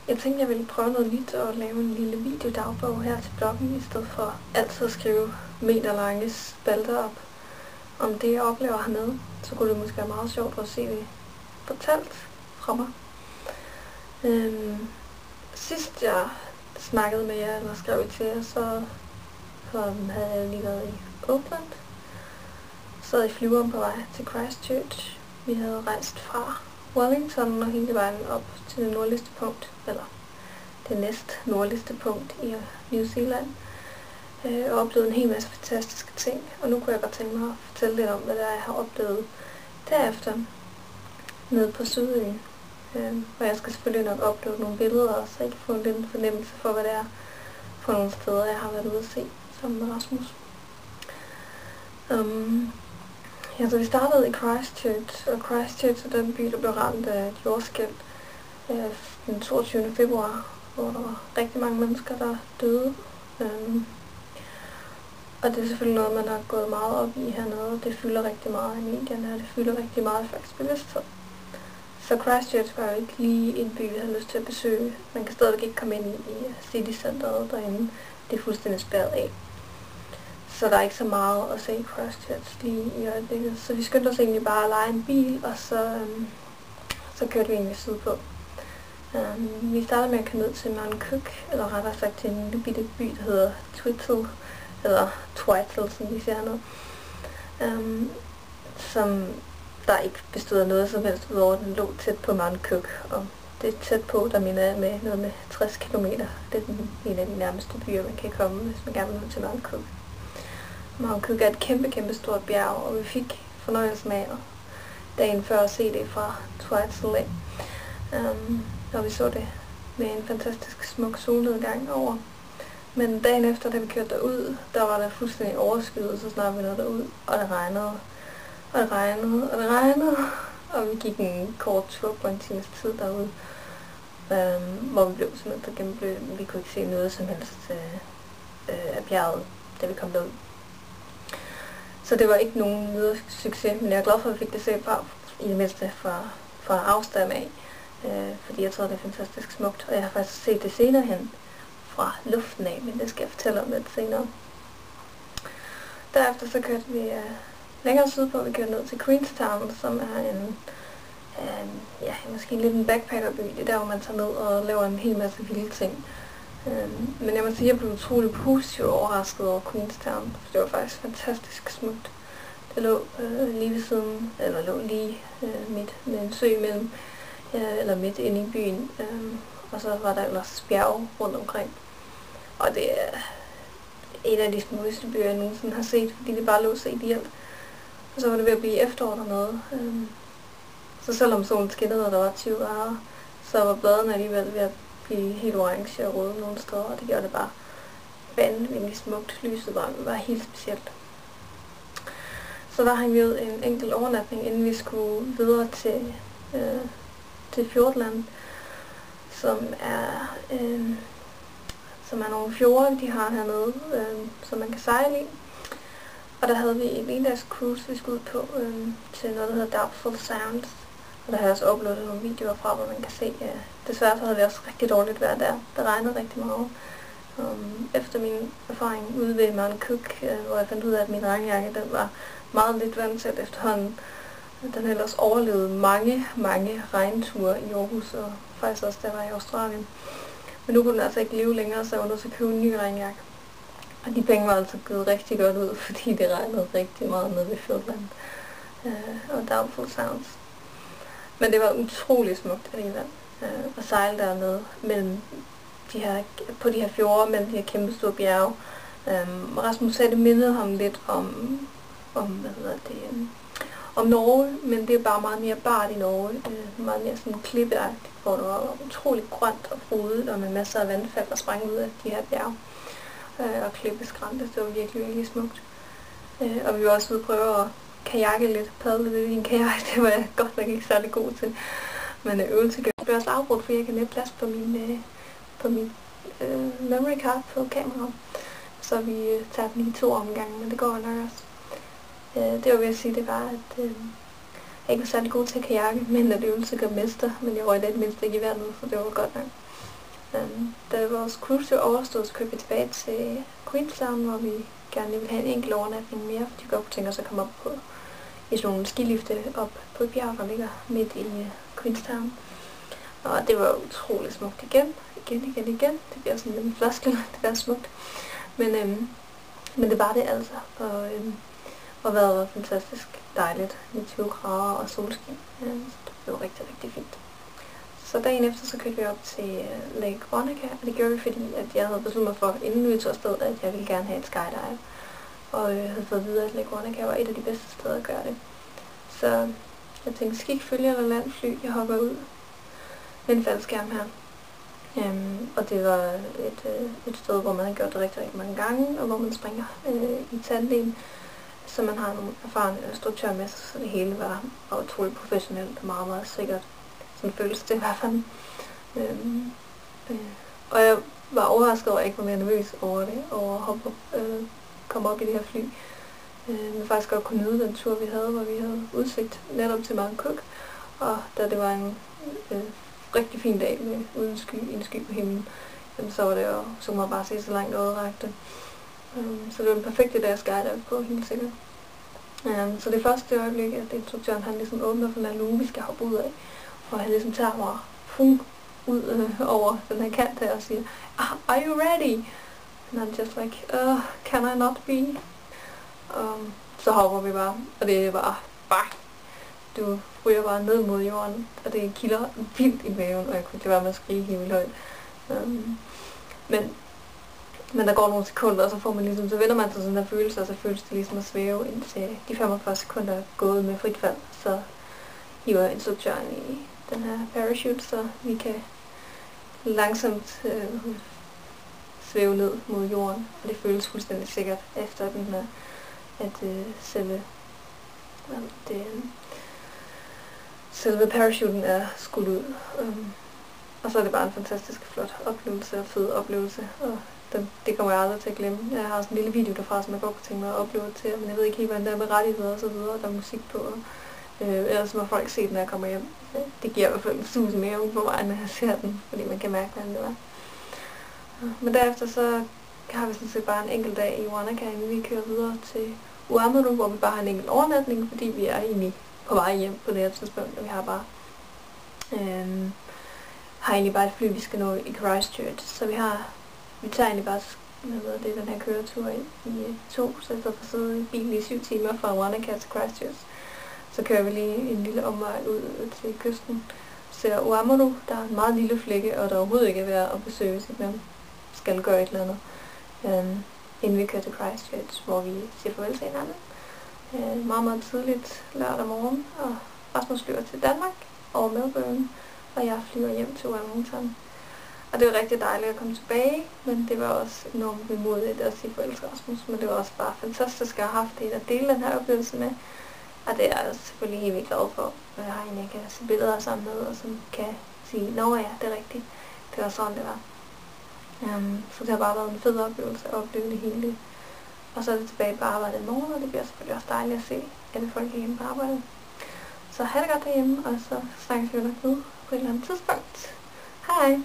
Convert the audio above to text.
Jeg tænkte, jeg ville prøve noget nyt og lave en lille videodagbog her til bloggen, i stedet for altid at skrive meterlange spalter op om det, jeg oplever hernede. Så kunne det måske være meget sjovt at se det fortalt fra mig. Sidst jeg snakkede med jer, eller skrev til jer, så havde jeg lige været i Auckland. Sad i flyveren på vej til Christchurch. Vi havde rejst fra Wellington og hele vejen op til det nordligste punkt, eller det næst nordligste punkt i New Zealand, og oplevede en hel masse fantastiske ting. Og nu kunne jeg godt tænke mig at fortælle lidt om, hvad jeg har oplevet derefter nede på Sydøen. Og jeg skal selvfølgelig nok uploade nogle billeder, så jeg kan få en lille fornemmelse for, hvad det er for nogle steder, jeg har været ude at se sammen med Rasmus. Så vi startede i Christchurch, og Christchurch er den by, der blev ramt af et jordskælv den 22. februar, hvor der var rigtig mange mennesker, der døde. Og det er selvfølgelig noget, man har gået meget op i hernede. Det fylder rigtig meget i medierne, og det fylder rigtig meget i folks bevidsthed. Så Christchurch var jo ikke lige en by, vi havde lyst til at besøge. Man kan stadigvæk ikke komme ind i citycenteret derinde. Det er fuldstændig spærret af. Så der er ikke så meget at se i Christchurch lige i øjeblikket. Så vi skyndte os egentlig bare at leje en bil, og så kørte vi egentlig sydpå. Vi startede med at køre ned til Mount Cook, eller rettere sagt til en lille bitte by, der hedder Twizel, eller Twizel, som de siger hernede. Som der ikke bestod af noget som helst, udover den lå tæt på Mount Cook. Og det er tæt på, der mener jeg med noget med 60 km. Det er en af de nærmeste byer, man kan komme, hvis man gerne vil nå til Mount Cook. Mount Cook er et kæmpe stort bjerg, og vi fik fornøjelsen af dagen før at se det fra Twizel af. Og vi så det med en fantastisk smuk solnedgang over. Men dagen efter, da vi kørte derud, der var der fuldstændig overskyet, så snart vi nåede derud, og det regnede. Og det regnede, og det regnede, og vi gik en kort tur på en times tid derude, hvor vi blev simpelthen gennemblødt. Vi kunne ikke se noget som helst af bjerget, da vi kom derud. Så det var ikke nogen videre succes, men jeg er glad for, at vi fik det set fra, i det mindste fra afstand af, fordi jeg tror, det er fantastisk smukt, og jeg har faktisk set det senere hen fra luften af, men det skal jeg fortælle om lidt senere. Derefter så kørte vi længere sydpå. Vi kørte ned til Queenstown, som er måske lidt en backpackerby. Det er der, hvor man tager ned og laver en hel masse vilde ting. Men jeg må sige, at jeg blev utrolig positivt overrasket over Queenstown, for det var faktisk fantastisk smukt. Det lå lige ved siden, eller lå lige midt med en sø imellem, eller midt inde i byen, og så var der ellers bjerge rundt omkring. Og det er en af de smukkeste byer, jeg nogensinde har set, fordi det bare lå så ideelt. Og så var det ved at blive efterår dernede. Så selvom solen skinnede, og der var 20 grader, så var bladene alligevel ved at blive helt orange og røde nogle steder, og det gjorde det bare vanvittigt smukt. Lyset var helt specielt. Så der hang vi ud en enkelt overnatning, inden vi skulle videre til Fjordland, som er nogle fjorde, de har hernede, som man kan sejle i. Og der havde vi en endags cruise, vi skulle ud på til noget, der hedder Doubtful Sounds. Og der har jeg også uploadet nogle videoer fra, hvor man kan se, desværre så havde vi også rigtig dårligt vejr der. Det regnede rigtig meget. Efter min erfaring ude ved Mount Cook, hvor jeg fandt ud af, at min regnjakke den var meget lidt vandtæt efterhånden. Den ellers overlevede mange regnture i Aarhus, og faktisk også der var i Australien. Men nu kunne den altså ikke leve længere, så jeg var nødt til at købe en ny regnjakke. Og de penge var altså givet rigtig godt ud, fordi det regnede rigtig meget nede ved Fjordland og Doubtful Sounds. Men det var utrolig smukt alligevel at sejle dernede mellem på de her fjorde, mellem de her kæmpe store bjerge. Rasmus sagde, det mindede ham lidt om Norge, men det er bare meget mere bart i Norge. Meget mere sådan klippeagtigt, hvor det var utrolig grønt og frodigt, og med masser af vandfald, der sprang ud af de her bjerge. Og klippeskrænte, det var virkelig smukt. Og vi var også ude at prøve at kajakke lidt, padle lidt i en kajak. Det var jeg godt nok ikke særlig god til. Men øvelse blev også afbrudt, fordi jeg kan have plads på min memory card på kameraet. Så vi tager den i 2 omgange, men det går nok også. Det var ved at sige, det var, at jeg ikke var særlig god til at kajakke, men at øvelse gør mester. Men jeg røg det mindst ikke i vandet, så det var godt nok. Da vores cruise overstod, så kørte vi tilbage til Queenstown, hvor vi gerne ville have en enkelt overnatning mere, fordi vi godt kunne tænke os at komme op på i sådan nogle skilifte op på et bjerg, der ligger midt i Queenstown. Og det var utroligt smukt igen. Det bliver sådan en floskel, det er smukt. Men det var det altså. Og vejret var fantastisk dejligt med 20 grader og solskin. Så det blev rigtig, rigtig fint. Så dagen efter så kørte vi op til Lake Wanaka, og det gjorde vi, fordi at jeg havde besluttet mig for, inden vi tog afsted, at jeg ville gerne have et skydive. Og jeg havde fået videre, at Lake Wanaka var et af de bedste steder at gøre det. Så jeg tænkte, skik, følge eller landfly, jeg hopper ud med en faldskærm her. Og det var et sted, hvor man har gjort det rigtig, rigtig mange gange, og hvor man springer i tandem, så man har nogle erfarne instruktører med sig, så det hele var utroligt professionelt og meget, meget sikkert. Sådan føles det i hvert fald. Og jeg var overrasket over, at jeg ikke var mere nervøs over det, over at hoppe komme op i det her fly. Men faktisk godt kunne nyde den tur, vi havde, hvor vi havde udsigt netop til Mount Cook, og da det var en rigtig fin dag med uden en sky på himlen, så var det jo, så kunne man bare se så langt øjet rakte. Så det var den perfekte dag at skydive på, helt sikkert. Så det første øjeblik, at instruktøren han ligesom åbner for den her luge, vi skal hoppe ud af, og han ligesom tager mig ud over den her kant her og siger, "Are you ready?" And I'm just like, can I not be? Så hopper vi bare, og det er bare, du ryger bare ned mod jorden, og det kilder vildt i maven, og jeg kunne ikke lade være med at skrige helt vildt højt. Men der går nogle sekunder, og så får man ligesom, så vender man til sådan en følelse, og så føles det ligesom at svæve indtil de 45 sekunder er gået med frit fald, så hiver instruktøren i den her parachute, så vi kan langsomt svæve ned mod jorden, og det føles fuldstændig sikkert efter den her, at selve parachuten er skudt ud. Og så er det bare en fantastisk flot oplevelse og fed oplevelse, og det kommer jeg aldrig til at glemme. Jeg har sådan en lille video derfra, som jeg godt kunne tænke mig at opleve til, men jeg ved ikke helt, hvordan det er med rettigheder og så videre, der er musik på. Ellers må folk se den, når jeg kommer hjem. Det giver i hvert fald en sus mere ud på mig, når jeg ser den, fordi man kan mærke, hvordan det var. Men derefter så har vi sådan set bare en enkelt dag i Wanaka, inden vi kører videre til Oamaru, hvor vi bare har en enkelt overnatning, fordi vi er egentlig på vej hjem på det her tidspunkt, og vi har bare et fly, vi skal nå i Christchurch, så vi tager egentlig bare den her køretur i 2, så i stedet for at sidde i bilen i 7 timer fra Wanaka til Christchurch, så kører vi lige en lille omvej ud til kysten. Så Oamaru, der er en meget lille flække, og der overhovedet ikke er værd at besøge, så man skal gøre et eller andet, inden vi kører til Christchurch, hvor vi siger farvel til hinanden. Meget, meget tidligt lørdag morgen, og Rasmus flyver til Danmark over Melbourne, og jeg flyver hjem til Wellington. Og det var rigtig dejligt at komme tilbage, men det var også enormt bemodigt at sige farvel til Rasmus, men det var også bare fantastisk at have haft en at dele den her oplevelse med. Og det er jeg selvfølgelig helt vildt glad for, at jeg har en, jeg kan se billeder sammen med, og som kan sige, nå ja, det er rigtigt, det var sådan, det var. Så det har bare været en fed oplevelse at opleve det hele. Og så er det tilbage på arbejde i morgen, og det bliver selvfølgelig også dejligt at se alle folk hjemme på arbejde. Så have det godt derhjemme, og så snakkes vi nok ved på et eller andet tidspunkt. Hej!